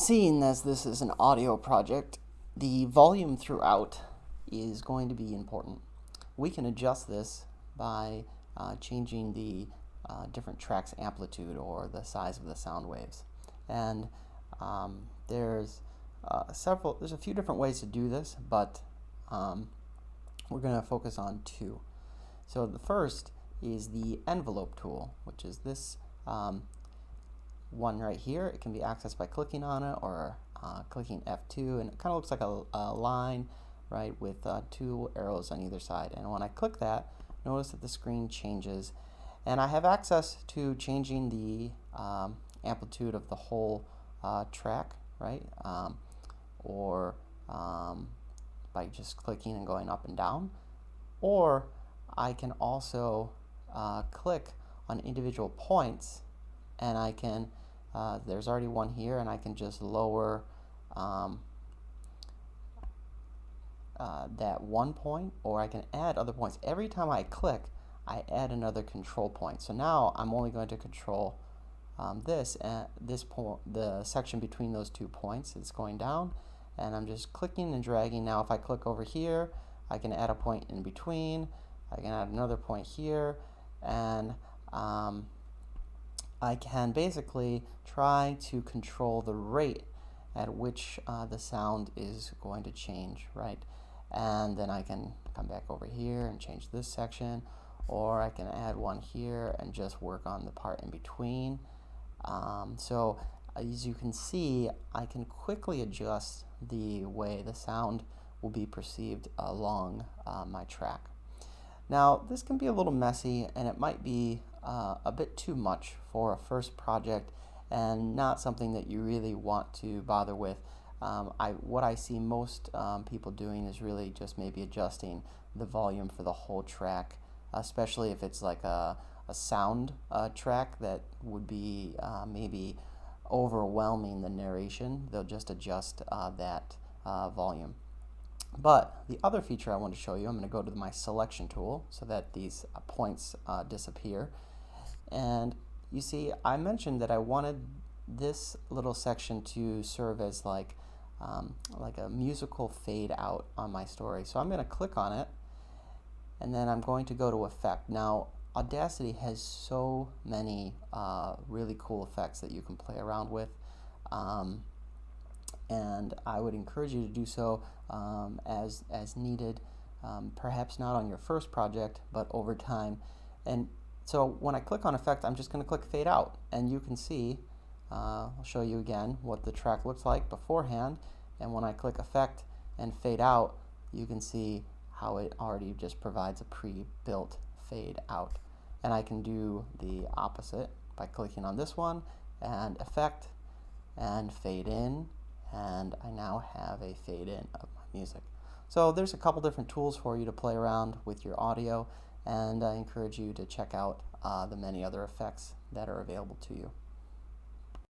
Seeing as this is an audio project, the volume throughout is going to be important. We can adjust this by changing the different tracks' amplitude or the size of the sound waves. And there's a few different ways to do this, but we're going to focus on two. So the first is the envelope tool, which is this one right here. It can be accessed by clicking on it or clicking F2, and it kind of looks like a line, right, with two arrows on either side. And when I click that, notice that the screen changes, and I have access to changing the amplitude of the whole track, right, or by just clicking and going up and down, or I can also click on individual points, and I can there's already one here, and I can just lower that one point, or I can add other points. Every time I click, I add another control point. So now I'm only going to control this point, the section between those 2 points. It's going down, and I'm just clicking and dragging. Now if I click over here, I can add a point in between. I can add another point here, and I can basically try to control the rate at which the sound is going to change, right? And then I can come back over here and change this section, or I can add one here and just work on the part in between. So as you can see, I can quickly adjust the way the sound will be perceived along my track. Now, this can be a little messy, and it might be a bit too much for a first project and not something that you really want to bother with. What I see most people doing is really just maybe adjusting the volume for the whole track, especially if it's like a sound track that would be maybe overwhelming the narration. They'll just adjust that volume. But the other feature I want to show you, I'm going to go to my selection tool so that these points disappear. And you see, I mentioned that I wanted this little section to serve as like a musical fade out on my story. So I'm going to click on it, and then I'm going to go to Effect. Now, Audacity has so many really cool effects that you can play around with. And I would encourage you to do so as needed, perhaps not on your first project, but over time. And so when I click on Effect, I'm just going to click Fade Out, and you can see, I'll show you again what the track looks like beforehand, and when I click Effect and Fade Out, you can see how it already just provides a pre-built fade out. And I can do the opposite by clicking on this one, and Effect, and Fade In, and I now have a fade in of my music. So there's a couple different tools for you to play around with your audio, and I encourage you to check out the many other effects that are available to you.